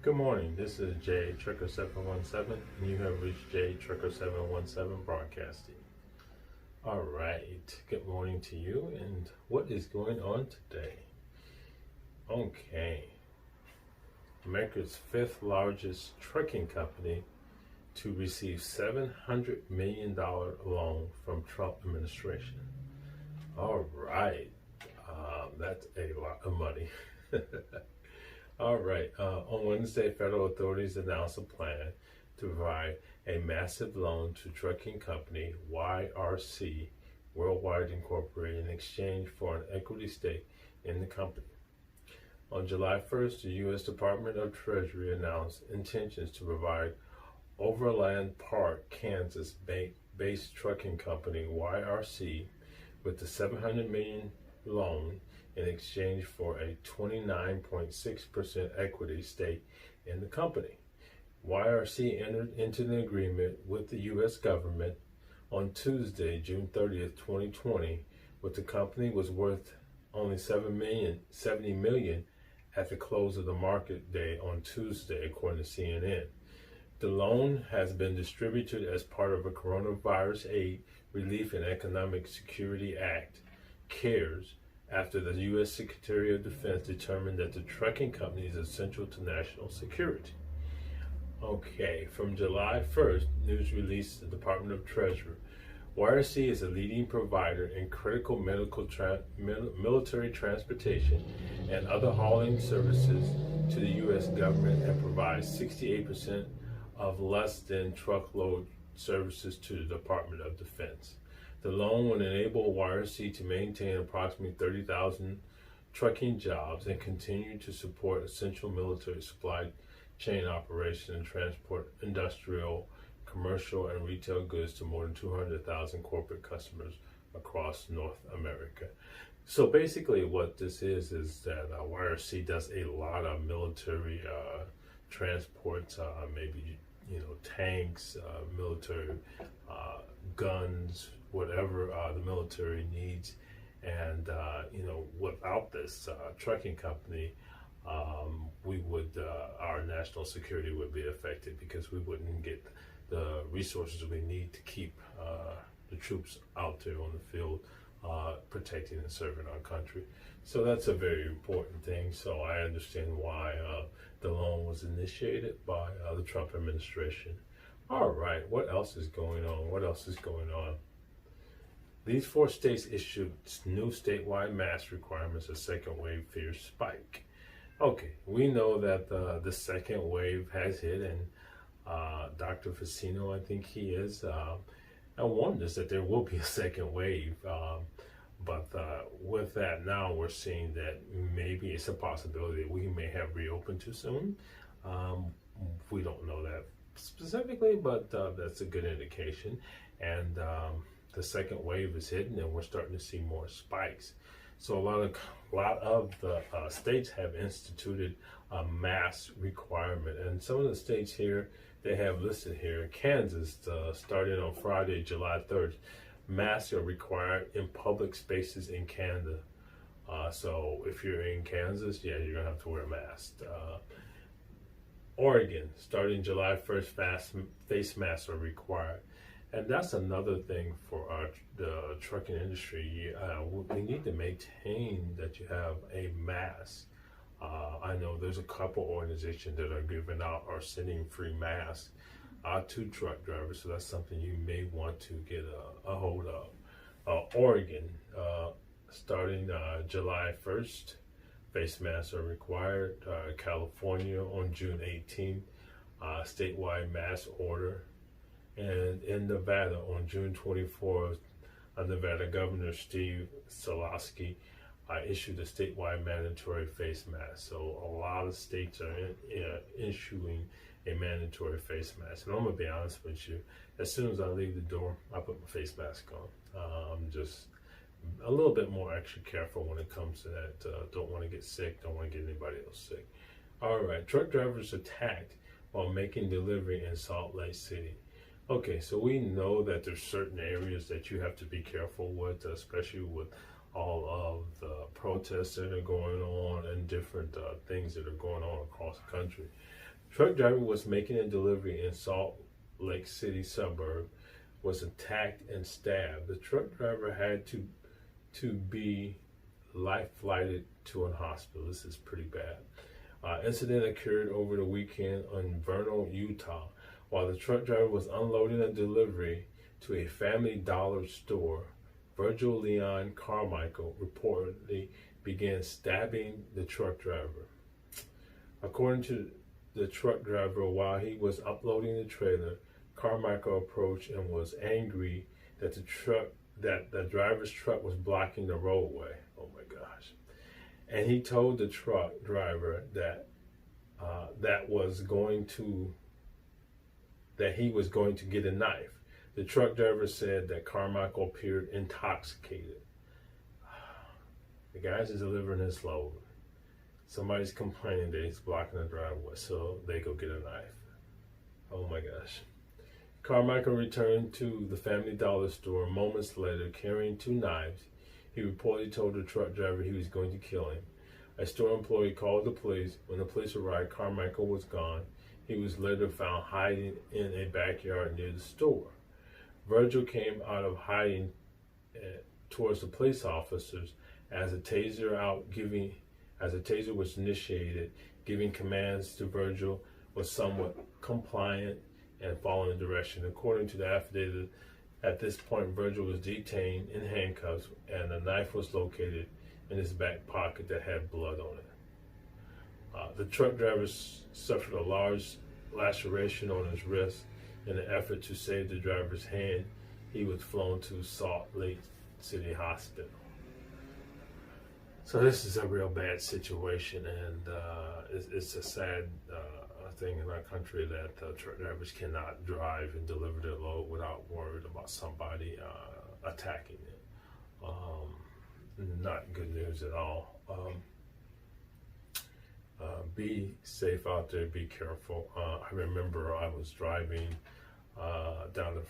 Good morning. This is Jay Trucker 717, and you have reached Jay Trucker 717 Broadcasting. All right. Good morning to you. And what is going on today? Okay. America's fifth largest trucking company to receive $700 million loan from Trump administration. All right. That's a lot of money. All right. On Wednesday, federal authorities announced a plan to provide a massive loan to trucking company YRC Worldwide Incorporated in exchange for an equity stake in the company. On July 1st, the U.S. Department of Treasury announced intentions to provide Overland Park, Kansas-based trucking company YRC with the $700 million loan in exchange for a 29.6% equity stake in the company. YRC entered into an agreement with the U.S. government on Tuesday, June 30th, 2020, with the company was worth only $70 million at the close of the market day on Tuesday, according to CNN. The loan has been distributed as part of a Coronavirus Aid, Relief, and Economic Security Act, CARES, after the U.S. Secretary of Defense determined that the trucking company is essential to national security. Okay, from July 1st, news released the Department of Treasury. YRC is a leading provider in critical military transportation and other hauling services to the U.S. government and provides 68% of less than truckload services to the Department of Defense. The loan will enable YRC to maintain approximately 30,000 trucking jobs and continue to support essential military supply chain operations and transport industrial, commercial, and retail goods to more than 200,000 corporate customers across North America. So basically what this is that YRC does a lot of military transports, maybe tanks, military guns, whatever the military needs. And without this trucking company, our national security would be affected because we wouldn't get the resources we need to keep the troops out there on the field protecting and serving our country. So that's a very important thing. So I understand why the loan was initiated by the Trump administration. All right, what else is going on? These 4 states issued new statewide mask requirements as second wave fears spike. Okay, we know that the second wave has hit, and Dr. Facino, I think he is, warned us that there will be a second wave. But with that now, we're seeing that maybe it's a possibility that we may have reopened too soon. We don't know that specifically, but that's a good indication. And the second wave is hitting, and we're starting to see more spikes. So a lot of the states have instituted a mask requirement, and some of the states here they have listed here. Kansas, starting on Friday, July 3rd, masks are required in public spaces in Canada. So if you're in Kansas, yeah, you're gonna have to wear a mask. Oregon, starting July 1st, face masks are required. And that's another thing for the trucking industry. We need to maintain that you have a mask. I know there's a couple organizations that are giving out or sending free masks to truck drivers, so that's something you may want to get a hold of. Oregon, starting July 1st, face masks are required. California on June 18th, statewide mask order. And in Nevada on June 24th, Nevada Governor Steve Soloski issued a statewide mandatory face mask. So a lot of states are issuing a mandatory face mask. And I'm gonna be honest with you, as soon as I leave the door, I put my face mask on. I'm just a little bit more extra careful when it comes to that. Don't want to get sick, don't want to get anybody else sick. All right, truck drivers attacked while making delivery in Salt Lake City. Okay, so we know that there's certain areas that you have to be careful with, especially with all of the protests that are going on and different things that are going on across the country. Truck driver was making a delivery in Salt Lake City suburb, was attacked and stabbed. The truck driver had to be life flighted to a hospital. This is pretty bad. Incident occurred over the weekend in Vernal, Utah, while the truck driver was unloading a delivery to a Family Dollar store. Virgil Leon Carmichael reportedly began stabbing the truck driver. According to the truck driver, while he was uploading the trailer, Carmichael approached and was angry that the driver's truck was blocking the roadway. Oh my gosh. And he told the truck driver that he was going to get a knife. The truck driver said that Carmichael appeared intoxicated. The guy's delivering his load. Somebody's complaining that he's blocking the driveway, so they go get a knife. Oh my gosh. Carmichael returned to the Family Dollar store moments later carrying 2 knives. He reportedly told the truck driver he was going to kill him. A store employee called the police. When the police arrived, Carmichael was gone. He was later found hiding in a backyard near the store. Virgil came out of hiding towards the police officers as a taser was initiated. Giving commands to Virgil was somewhat compliant and following direction. According to the affidavit, at this point, Virgil was detained in handcuffs and a knife was located in his back pocket that had blood on it. The truck driver suffered a large laceration on his wrist. In an effort to save the driver's hand, he was flown to Salt Lake City Hospital. So this is a real bad situation, and it's a sad thing in our country that truck drivers cannot drive and deliver their load without worried about somebody attacking it. Not good news at all. Be safe out there, be careful. I remember I was driving down the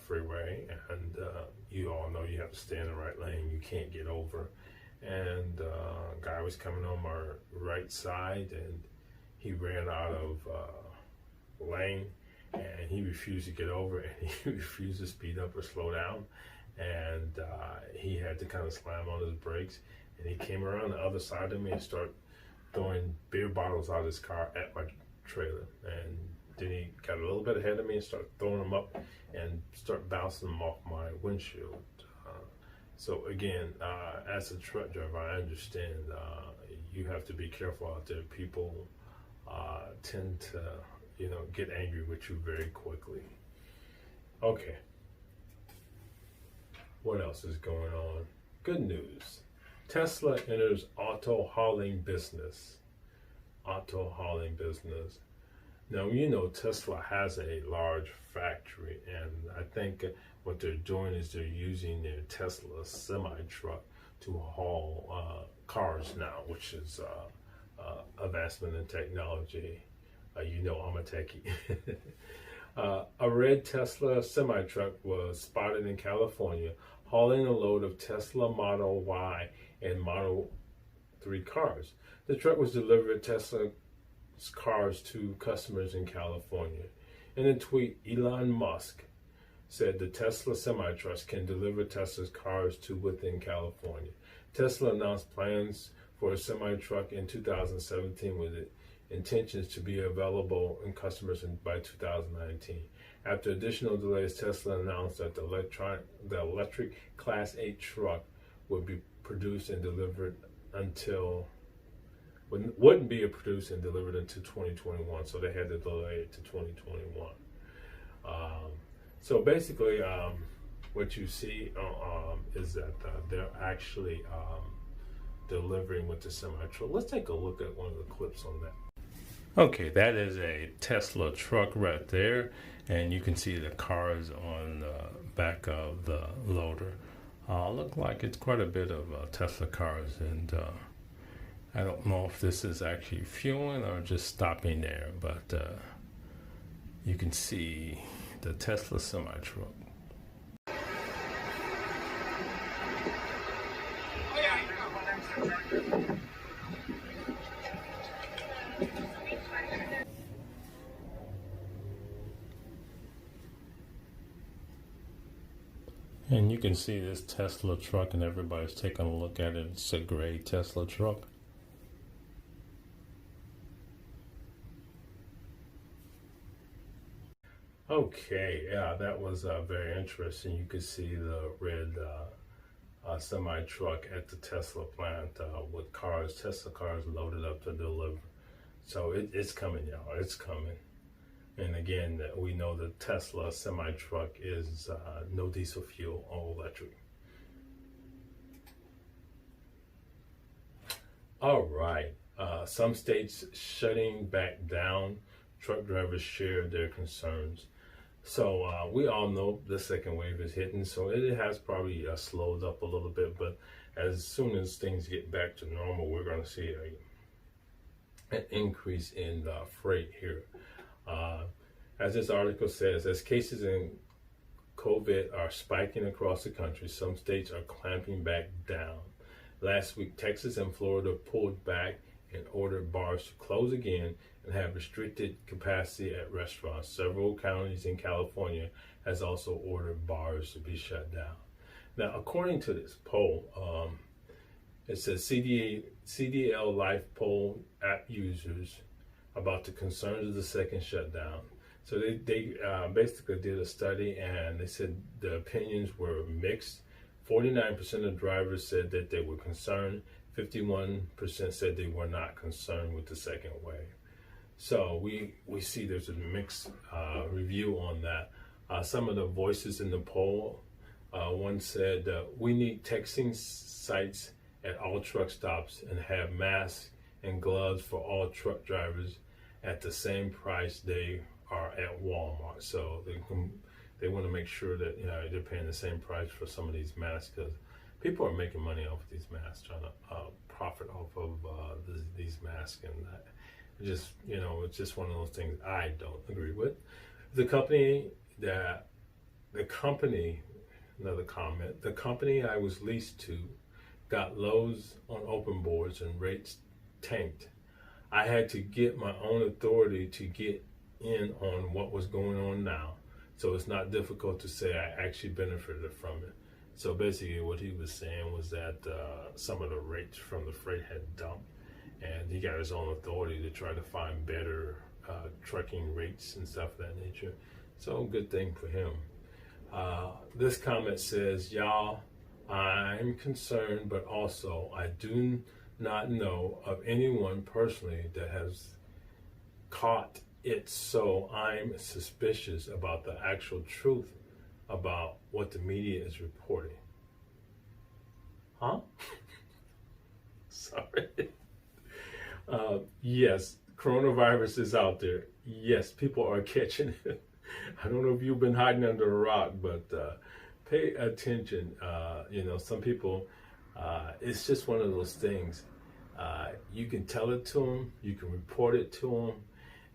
freeway, and you all know you have to stay in the right lane. You can't get over. And a guy was coming on my right side, and he ran out of lane, and he refused to get over, and he refused to speed up or slow down. And he had to kind of slam on his brakes, and he came around the other side of me and started throwing beer bottles out of his car at my trailer. And then he got a little bit ahead of me and started throwing them up and start bouncing them off my windshield. So again, as a truck driver, I understand you have to be careful out there. People tend to, get angry with you very quickly. Okay. What else is going on? Good news. Tesla enters auto hauling business. Auto hauling business. Now, Tesla has a large factory, and I think what they're doing is they're using their Tesla semi-truck to haul cars now, which is advancement in technology. I'm a techie. A red Tesla semi-truck was spotted in California hauling a load of Tesla Model Y and Model 3 cars. The truck was delivering Tesla cars to customers in California. In a tweet, Elon Musk said the Tesla semi-trucks can deliver Tesla's cars to within California. Tesla announced plans for a semi-truck in 2017 with intentions to be available in customers by 2019. After additional delays, Tesla announced that the electric Class 8 truck would be produced and delivered wouldn't be produced and delivered until 2021, so they had to delay it to 2021. So basically, what you see is that they're actually delivering with the semi-truck. Let's take a look at one of the clips on that. Okay, that is a Tesla truck right there, and you can see the cars on the back of the loader. Look like it's quite a bit of Tesla cars, and I don't know if this is actually fueling or just stopping there, but you can see the Tesla semi-truck. can see this Tesla truck, and everybody's taking a look at it. It's a gray Tesla truck. Okay, yeah, that was very interesting. You could see the red semi truck at the Tesla plant with Tesla cars loaded up to deliver. So it's coming, y'all. It's coming. And again, we know the Tesla semi truck is no diesel fuel, all electric. All right. Some states shutting back down. Truck drivers share their concerns. So we all know the second wave is hitting, so it has probably slowed up a little bit, but as soon as things get back to normal, we're going to see an increase in freight here. As this article says, as cases in COVID are spiking across the country, some states are clamping back down. Last week, Texas and Florida pulled back and ordered bars to close again and have restricted capacity at restaurants. Several counties in California has also ordered bars to be shut down. Now, according to this poll, it says CDL Life poll app users about the concerns of the second shutdown. So they basically did a study, and they said the opinions were mixed. 49% of drivers said that they were concerned. 51% said they were not concerned with the second wave. So we see there's a mixed review on that. Some of the voices in the poll, one said, we need texting sites at all truck stops and have masks and gloves for all truck drivers at the same price they are at Walmart. So they want to make sure that they're paying the same price for some of these masks, because people are making money off of these masks, trying to profit off of these masks, and it's just one of those things I don't agree with. The company, another comment, the company I was leased to got lows on open boards and rates tanked. I had to get my own authority to get in on what was going on now. So it's not difficult to say I actually benefited from it. So basically what he was saying was that some of the rates from the freight had dumped, and he got his own authority to try to find better trucking rates and stuff of that nature. So good thing for him. This comment says, y'all, I'm concerned, but also I do not know of anyone personally that has caught it, so I'm suspicious about the actual truth about what the media is reporting. Huh? Sorry. Yes, coronavirus is out there. Yes, people are catching it. I don't know if you've been hiding under a rock, but pay attention. Some people, it's just one of those things. You can tell it to them, you can report it to them,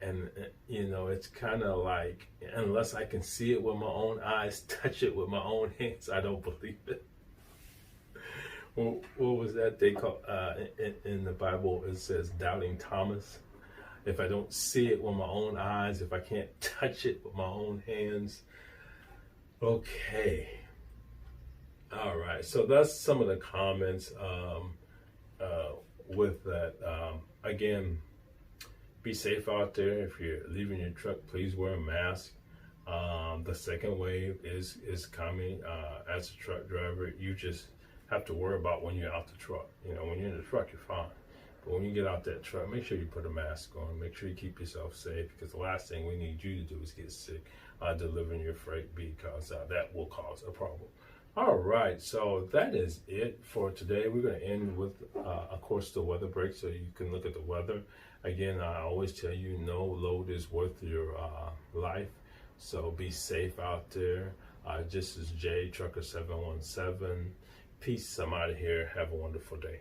and it's kind of like, unless I can see it with my own eyes, touch it with my own hands, I don't believe it. What was that they call in the Bible? It says doubting Thomas. If I don't see it with my own eyes, if I can't touch it with my own hands. Okay. All right. So that's some of the comments with that. Again, be safe out there. If you're leaving your truck, please wear a mask. The second wave is coming. As a truck driver, you just have to worry about when you're out the truck. When you're in the truck, you're fine. But when you get out that truck, make sure you put a mask on. Make sure you keep yourself safe, because the last thing we need you to do is get sick delivering your freight, because that will cause a problem. All right, so that is it for today. We're going to end with, of course, the weather break, so you can look at the weather. Again, I always tell you, no load is worth your life, so be safe out there. This is Jay, Trucker 717. Peace. I'm out of here. Have a wonderful day.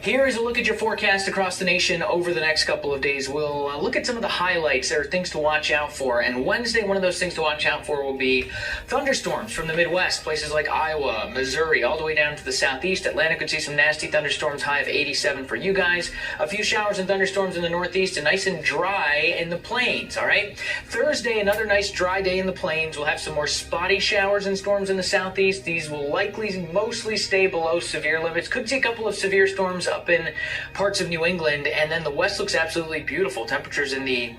Here is a look at your forecast across the nation over the next couple of days. We'll look at some of the highlights. There are things to watch out for. And Wednesday, one of those things to watch out for will be thunderstorms from the Midwest, places like Iowa, Missouri, all the way down to the southeast. Atlanta could see some nasty thunderstorms, high of 87 for you guys. A few showers and thunderstorms in the Northeast, and nice and dry in the plains, all right? Thursday, another nice dry day in the plains. We'll have some more spotty showers and storms in the southeast. These will likely mostly stay below severe limits. Could see a couple of severe storms up in parts of New England, and then the west looks absolutely beautiful. Temperatures in the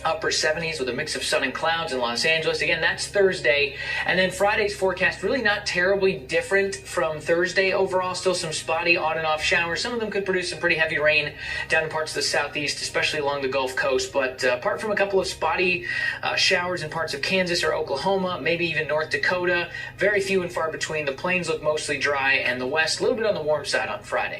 upper 70s with a mix of sun and clouds in Los Angeles. Again, that's Thursday. And then Friday's forecast, really not terribly different from Thursday overall. Still some spotty on and off showers. Some of them could produce some pretty heavy rain down in parts of the southeast, especially along the Gulf Coast. But apart from a couple of spotty showers in parts of Kansas or Oklahoma, maybe even North Dakota, very few and far between. The plains look mostly dry, and the west a little bit on the warm side on Friday.